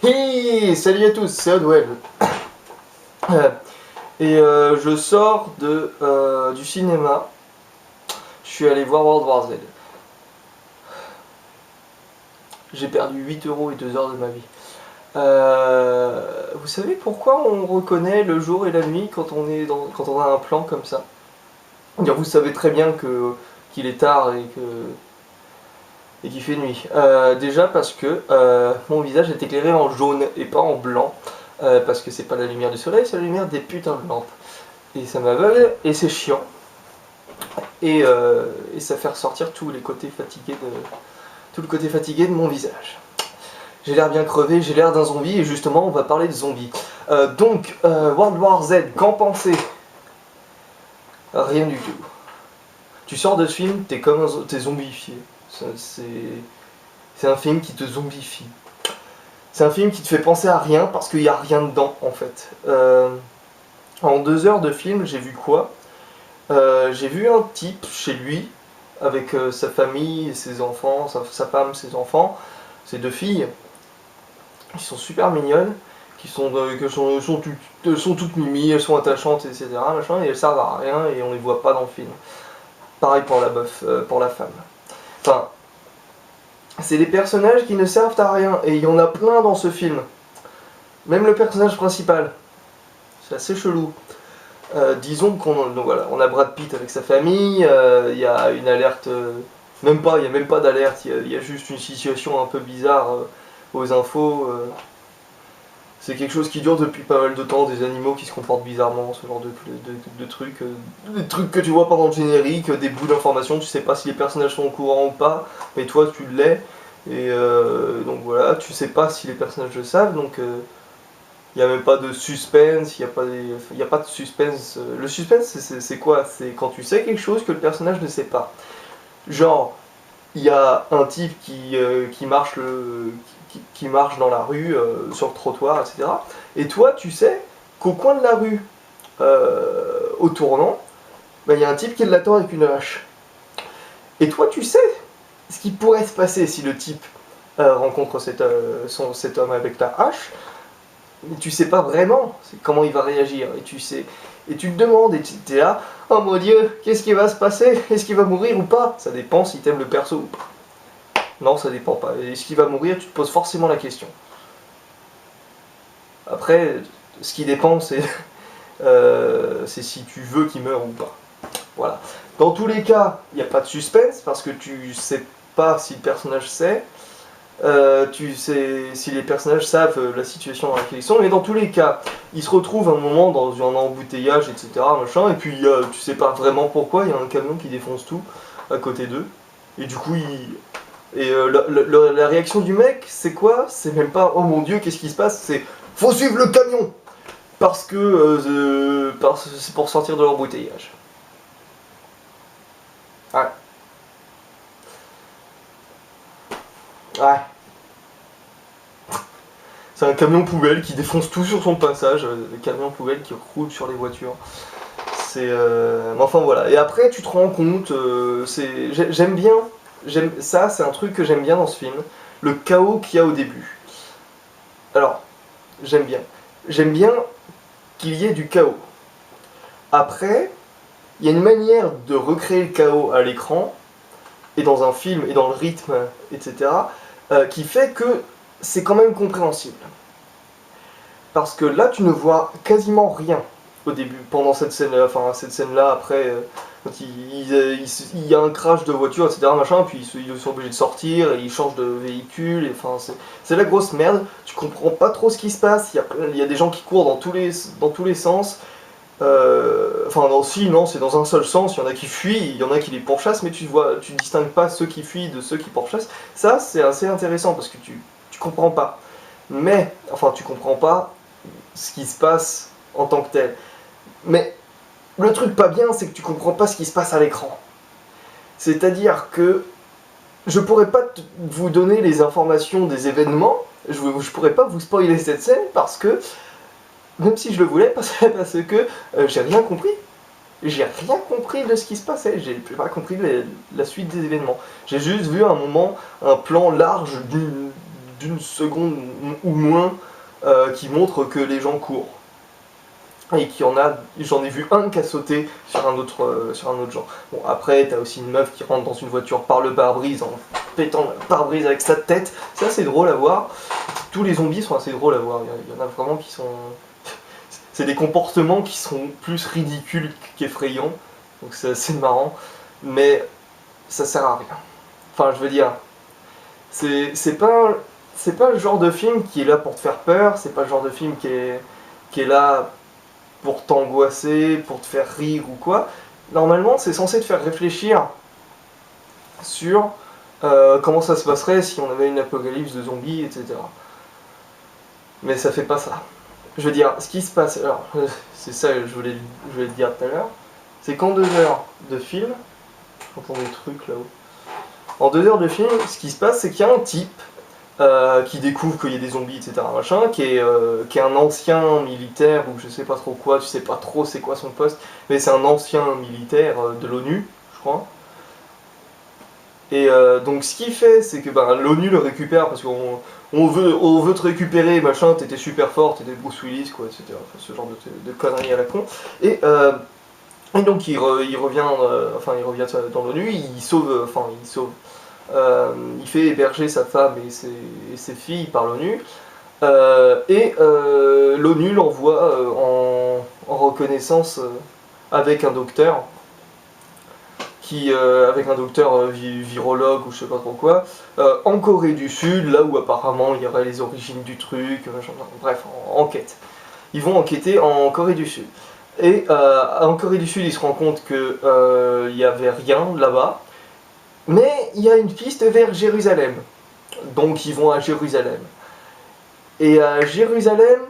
Hey, salut à tous, c'est Oddwell. Je sors du cinéma. Je suis allé voir World War Z. J'ai perdu 8 € et 2 heures de ma vie. Vous savez pourquoi on reconnaît le jour et la nuit quand on a un plan comme ça? Vous savez très bien qu'il est tard et qu'il fait nuit. Déjà parce que mon visage est éclairé en jaune et pas en blanc. Parce que c'est pas la lumière du soleil, c'est la lumière des putains de lampes. Et ça m'aveugle et c'est chiant. Et ça fait ressortir tout le côté fatigué de mon visage. J'ai l'air bien crevé, j'ai l'air d'un zombie et justement on va parler de zombies. World War Z, qu'en pensez? Rien du tout. Tu sors de ce film, t'es zombifié. C'est un film qui te zombifie. C'est un film qui te fait penser à rien parce qu'il n'y a rien dedans en fait. En 2 heures de film, j'ai vu quoi? J'ai vu un type chez lui avec sa famille, ses enfants, sa femme, ses enfants, ses 2 filles, qui sont super mignonnes, qui sont toutes mimiques, elles sont attachantes, etc. Machin, et elles servent à rien et on les voit pas dans le film. Pareil pour la meuf, pour la femme. Enfin, c'est des personnages qui ne servent à rien et il y en a plein dans ce film. Même le personnage principal. C'est assez chelou. Disons on a Brad Pitt avec sa famille, il y a une alerte, il n'y a même pas d'alerte, il y a juste une situation un peu bizarre aux infos. C'est quelque chose qui dure depuis pas mal de temps, des animaux qui se comportent bizarrement, ce genre de trucs, des trucs que tu vois pendant le générique, des bouts d'informations, tu sais pas si les personnages sont au courant ou pas, mais toi tu l'es, et donc voilà, tu sais pas si les personnages le savent, donc il n'y a même pas de suspense, il n'y a pas de suspense. Le suspense, c'est quoi? C'est quand tu sais quelque chose que le personnage ne sait pas. Genre, il y a un type qui marche dans la rue, sur le trottoir, etc. Et toi, tu sais qu'au coin de la rue, au tournant, il y a un type qui l'attend avec une hache. Et toi, tu sais ce qui pourrait se passer si le type rencontre cet homme avec la hache. Mais tu sais pas vraiment comment il va réagir, et tu te demandes, et tu es là, oh mon dieu, qu'est-ce qui va se passer? Est-ce qu'il va mourir ou pas? Ça dépend si t'aimes le perso ou pas. Non, ça dépend pas. Est-ce qu'il va mourir? Tu te poses forcément la question. Après, ce qui dépend, c'est si tu veux qu'il meure ou pas. Voilà. Dans tous les cas, il n'y a pas de suspense, parce que tu sais pas si le personnage sait. Tu sais si les personnages savent la situation dans laquelle ils sont, mais dans tous les cas, ils se retrouvent un moment dans un embouteillage, etc. Machin, et puis tu sais pas vraiment pourquoi, il y a un camion qui défonce tout à côté d'eux, et du coup, la réaction du mec, c'est quoi? C'est même pas oh mon dieu, qu'est-ce qui se passe? C'est faut suivre le camion! Parce que c'est pour sortir de l'embouteillage. Ouais. Ouais. C'est un camion poubelle qui défonce tout sur son passage, le camion poubelle qui roule sur les voitures. Enfin voilà. Et après, tu te rends compte, j'aime bien, ça c'est un truc que j'aime bien dans ce film, le chaos qu'il y a au début. Alors, j'aime bien. J'aime bien qu'il y ait du chaos. Après, il y a une manière de recréer le chaos à l'écran, et dans un film, et dans le rythme, etc., qui fait que c'est quand même compréhensible. Parce que là, tu ne vois quasiment rien au début, pendant cette scène-là, après, quand il y a un crash de voiture, etc., machin, puis ils sont obligés de sortir, et ils changent de véhicule, et enfin, c'est la grosse merde, tu comprends pas trop ce qui se passe, il y a des gens qui courent dans tous les sens, non, c'est dans un seul sens, il y en a qui fuient, il y en a qui les pourchassent, mais tu distingues pas ceux qui fuient de ceux qui pourchassent. Ça, c'est assez intéressant, parce que tu comprends pas. Mais, tu comprends pas ce qui se passe en tant que tel. Mais, le truc pas bien, c'est que tu comprends pas ce qui se passe à l'écran. C'est-à-dire que je pourrais pas vous donner les informations des événements, je pourrais pas vous spoiler cette scène, parce que même si je le voulais, parce que j'ai rien compris. J'ai rien compris de ce qui se passait, j'ai pas compris la suite des événements. J'ai juste vu un moment, un plan large d'une seconde ou moins qui montre que les gens courent. Et j'en ai vu un qui a sauté sur un autre genre. Bon, après, t'as aussi une meuf qui rentre dans une voiture par le pare-brise en pétant le pare-brise avec sa tête. C'est assez drôle à voir. Tous les zombies sont assez drôles à voir. Il y en a vraiment qui sont... C'est des comportements qui sont plus ridicules qu'effrayants. Donc c'est assez marrant. Mais ça sert à rien. Enfin, je veux dire, c'est pas le genre de film qui est là pour te faire peur. C'est pas le genre de film qui est là pour t'angoisser, pour te faire rire ou quoi. Normalement, c'est censé te faire réfléchir sur comment ça se passerait si on avait une apocalypse de zombies, etc. Mais ça fait pas ça. Je veux dire, ce qui se passe, alors, c'est ça que je voulais te dire tout à l'heure, c'est qu'en 2 heures de film, j'entends des trucs là-haut, en 2 heures de film, ce qui se passe, c'est qu'il y a un type qui découvre qu'il y a des zombies, etc. Machin, qui est un ancien militaire, ou je sais pas trop quoi, tu sais pas trop c'est quoi son poste, mais c'est un ancien militaire de l'ONU, je crois. Et donc ce qu'il fait, c'est que l'ONU le récupère parce qu'on veut te récupérer, machin, t'étais super fort, t'étais Bruce Willis, quoi, etc. Enfin, ce genre de conneries à la con. Et donc il revient dans l'ONU, il fait héberger sa femme et ses filles par l'ONU, l'ONU l'envoie en reconnaissance avec un docteur, virologue ou je sais pas trop quoi, en Corée du Sud, là où apparemment il y aurait les origines du truc, bref, enquête. Ils vont enquêter en Corée du Sud. Et en Corée du Sud, ils se rendent compte qu'il n'y avait rien là-bas, mais il y a une piste vers Jérusalem. Donc ils vont à Jérusalem. Et à Jérusalem,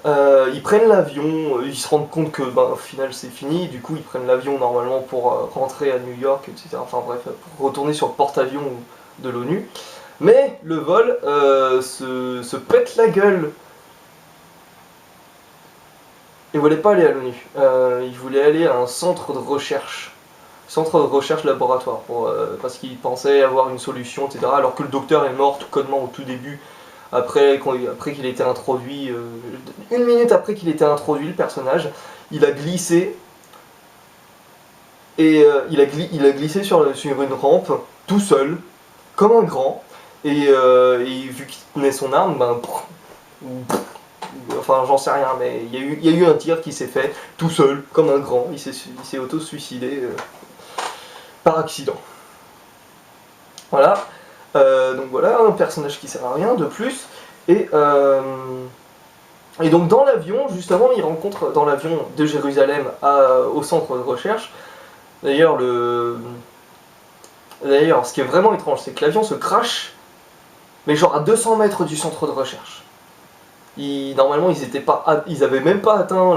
ils prennent l'avion, ils se rendent compte que au final c'est fini, du coup ils prennent l'avion normalement pour rentrer à New York, etc. Enfin bref, pour retourner sur le porte-avions de l'ONU. Mais le vol se pète la gueule. Ils voulaient pas aller à l'ONU, ils voulaient aller à un centre de recherche laboratoire, parce qu'ils pensaient avoir une solution, etc. Alors que le docteur est mort tout connement au tout début, après qu'il ait été introduit, 1 minute après qu'il ait été introduit, le personnage, il a glissé, et il a glissé sur une rampe, tout seul, comme un grand, et vu qu'il tenait son arme, enfin j'en sais rien, mais il y a eu un tir qui s'est fait, tout seul, comme un grand, il s'est auto-suicidé par accident. Voilà. Donc voilà, un personnage qui sert à rien de plus. Et donc dans l'avion, juste avant, il rencontre dans l'avion de Jérusalem au centre de recherche. D'ailleurs, ce qui est vraiment étrange, c'est que l'avion se crache, mais genre à 200 mètres du centre de recherche. Normalement, ils avaient même pas atteint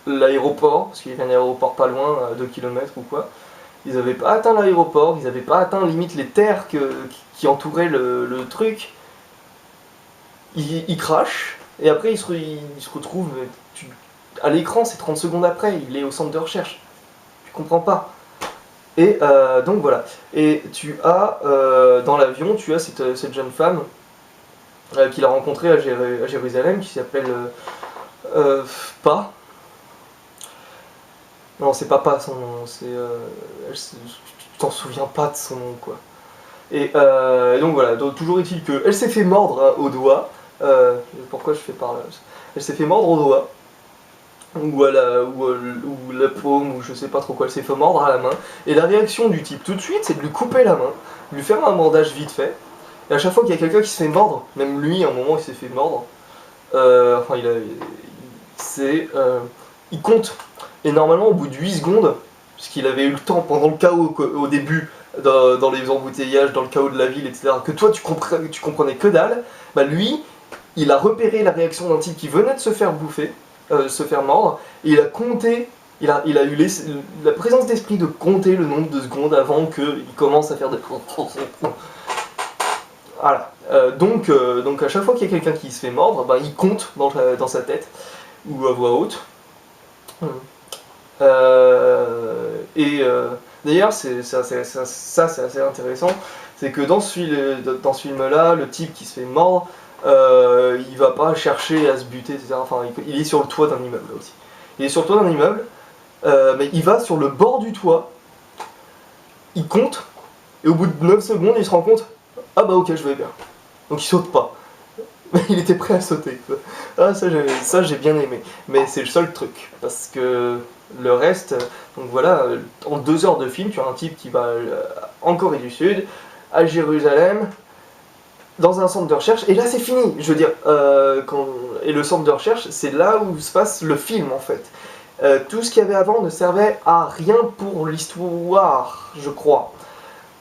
l'aéroport, parce qu'il y avait un aéroport pas loin, à 2 km ou quoi. Ils n'avaient pas atteint l'aéroport, ils n'avaient pas atteint limite les terres qui entouraient le truc. Ils crachent, et après ils se retrouvent à l'écran, c'est 30 secondes après, il est au centre de recherche. Tu comprends pas. Et donc voilà. Et tu as, dans l'avion, tu as cette jeune femme qu'il a rencontrée à Jérusalem, qui s'appelle Pa. Non, c'est pas son nom, tu t'en souviens pas de son nom, quoi. Et donc voilà, donc, toujours est-il qu'elle s'est fait mordre au doigt. Pourquoi je fais par là? Elle s'est fait mordre au doigt, ou la paume, ou je sais pas trop quoi, elle s'est fait mordre à la main. Et la réaction du type tout de suite, c'est de lui couper la main, de lui faire un bandage vite fait. Et à chaque fois qu'il y a quelqu'un qui se fait mordre, même lui, à un moment, il s'est fait mordre, il compte. Et normalement, au bout de 8 secondes, puisqu'il avait eu le temps pendant le chaos au début, dans les embouteillages, dans le chaos de la ville, etc., que toi tu comprenais que dalle, lui, il a repéré la réaction d'un type qui venait de se faire bouffer, se faire mordre, et il a compté, il a eu la présence d'esprit de compter le nombre de secondes avant qu'il commence à faire des... Voilà. Donc à chaque fois qu'il y a quelqu'un qui se fait mordre, il compte dans sa tête, ou à voix haute. D'ailleurs, ça, c'est assez intéressant, c'est que dans dans ce film-là, le type qui se fait mordre, il va pas chercher à se buter, etc. Enfin, il est sur le toit d'un immeuble là aussi. Il est sur le toit d'un immeuble, mais il va sur le bord du toit, il compte, et au bout de 9 secondes, il se rend compte, ah bah ok, je vais bien. Donc il saute pas. Mais il était prêt à sauter, quoi. Ah, ça j'ai bien aimé. Mais c'est le seul truc, parce que le reste, donc voilà, en 2 heures de film, tu as un type qui va en Corée du Sud, à Jérusalem, dans un centre de recherche, et là c'est fini. Je veux dire, et le centre de recherche, c'est là où se passe le film en fait. Tout ce qu'il y avait avant ne servait à rien pour l'histoire, je crois.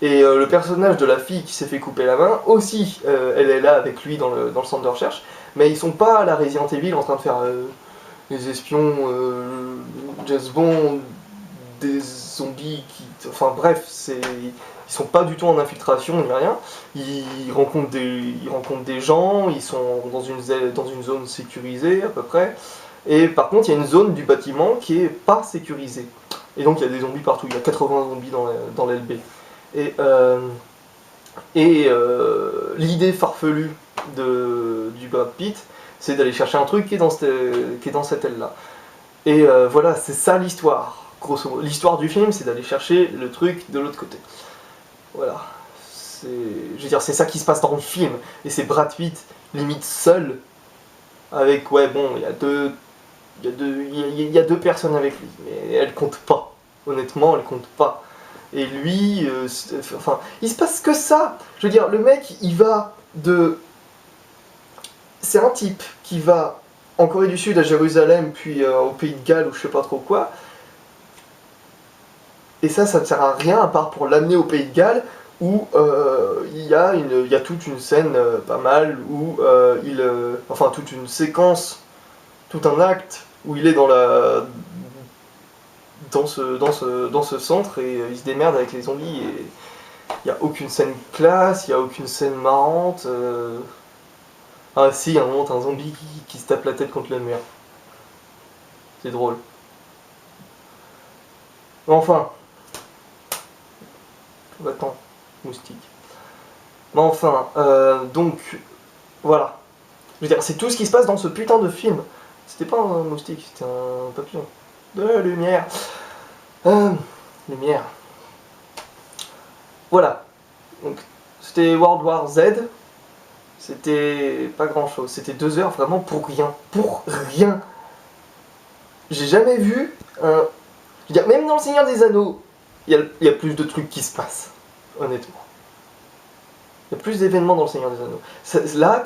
Et le personnage de la fille qui s'est fait couper la main, aussi, elle est là avec lui dans le centre de recherche, mais ils sont pas à la Resident Evil en train de faire des espions, James Bond, des zombies qui... Enfin bref, ils sont pas du tout en infiltration ni rien, ils rencontrent des gens, ils sont dans une zone sécurisée à peu près, et par contre il y a une zone du bâtiment qui est pas sécurisée. Et donc il y a des zombies partout, il y a 80 zombies dans l'LB. L'idée farfelue du Brad Pitt, c'est d'aller chercher un truc qui est dans cette aile-là. Et voilà, c'est ça l'histoire, grosso modo. L'histoire du film, c'est d'aller chercher le truc de l'autre côté. Voilà. Je veux dire, c'est ça qui se passe dans le film. Et c'est Brad Pitt, limite seul, avec, ouais, bon, il y a deux personnes avec lui, mais elles comptent pas. Honnêtement, elles comptent pas. Et lui, enfin, il se passe que ça. Je veux dire, le mec, il va de... C'est un type qui va en Corée du Sud, à Jérusalem, puis au Pays de Galles, ou je sais pas trop quoi. Et ça ne sert à rien, à part pour l'amener au Pays de Galles, où il y a toute une scène pas mal, où enfin, toute une séquence, tout un acte, où il est dans ce centre et il se démerde avec les zombies et il n'y a aucune scène classe, il n'y a aucune scène marrante. Ah si, à un moment t'as un zombie qui se tape la tête contre le mur. C'est drôle. Enfin. Attends, moustique. Mais enfin, donc, voilà. Je veux dire, c'est tout ce qui se passe dans ce putain de film. C'était pas un moustique, c'était un papillon. De la lumière. Lumière. Voilà. Donc, c'était World War Z. C'était pas grand chose. C'était 2 heures vraiment pour rien. Pour rien. J'ai jamais vu un... Je veux dire, même dans Le Seigneur des Anneaux, il y a plus de trucs qui se passent. Honnêtement. Il y a plus d'événements dans Le Seigneur des Anneaux. Là,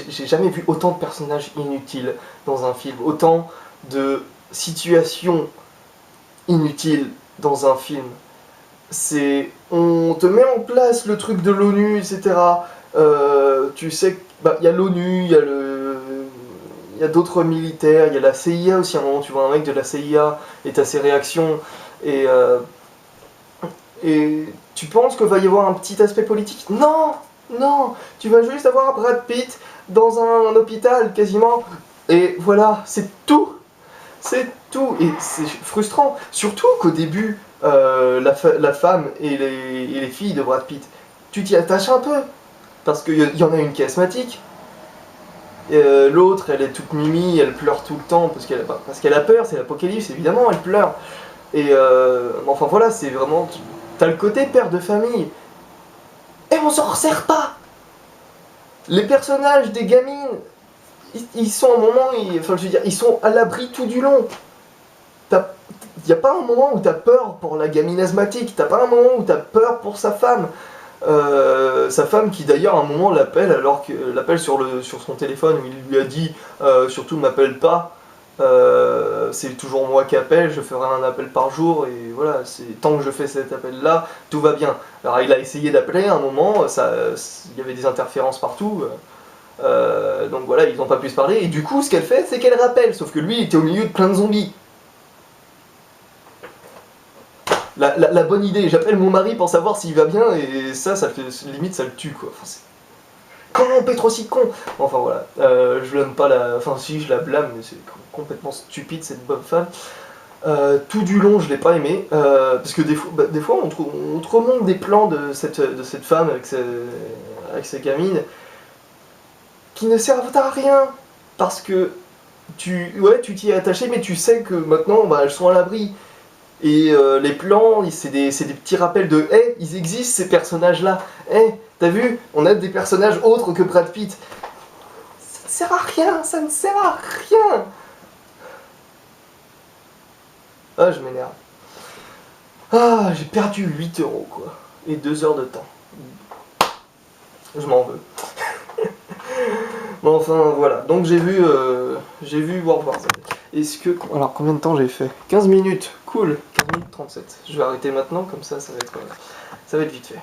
j'ai jamais vu autant de personnages inutiles dans un film. Autant de situations inutiles dans un film. On te met en place le truc de l'ONU, etc. Tu sais qu'il y a l'ONU, il y a d'autres militaires, il y a la CIA aussi. À un moment, tu vois un mec de la CIA et t'as ses réactions. Et tu penses qu'il va y avoir un petit aspect politique? Non, non, tu vas juste avoir Brad Pitt dans un hôpital quasiment. Et voilà, c'est tout. C'est tout. Et c'est frustrant. Surtout qu'au début, la femme et les filles de Brad Pitt, tu t'y attaches un peu. Parce qu'il y en a une qui est asthmatique. L'autre, elle est toute mimi, elle pleure tout le temps parce qu'elle a peur, c'est l'apocalypse, évidemment, elle pleure. Et enfin voilà, c'est vraiment... T'as le côté père de famille. Et on s'en resserre pas. Les personnages des gamines, ils sont à un moment, enfin je veux dire, ils sont à l'abri tout du long. Y a pas un moment où t'as peur pour la gamine asthmatique, t'as pas un moment où t'as peur pour sa femme. Sa femme qui d'ailleurs à un moment l'appelle sur son téléphone où il lui a dit surtout m'appelle pas, c'est toujours moi qui appelle, je ferai un appel par jour et voilà, tant que je fais cet appel là, tout va bien. Alors il a essayé d'appeler à un moment, il y avait des interférences partout, donc voilà, ils n'ont pas pu se parler et du coup ce qu'elle fait c'est qu'elle rappelle, sauf que lui il était au milieu de plein de zombies. La bonne idée, j'appelle mon mari pour savoir s'il va bien et limite ça le tue quoi. Enfin, comment on peut être aussi con? Enfin voilà, je blâme pas enfin si je la blâme mais c'est complètement stupide cette bonne femme. Tout du long, je l'ai pas aimé, parce que des fois on te remonte des plans de cette femme avec sa gamine qui ne servent à rien, parce que tu t'y es attaché, mais tu sais que maintenant bah, elles sont à l'abri. Et les plans, c'est des petits rappels de hey, ils existent ces personnages-là. Hey, t'as vu, on a des personnages autres que Brad Pitt. Ça ne sert à rien, ça ne sert à rien. Ah, je m'énerve. Ah, j'ai perdu 8 euros, quoi. Et 2 heures de temps. Je m'en veux. Bon, enfin, voilà. Donc j'ai vu World War Z. Est-ce que... Alors, combien de temps j'ai fait? 15 minutes. Cool. 15 minutes 37. Je vais arrêter maintenant, comme ça va être vite fait.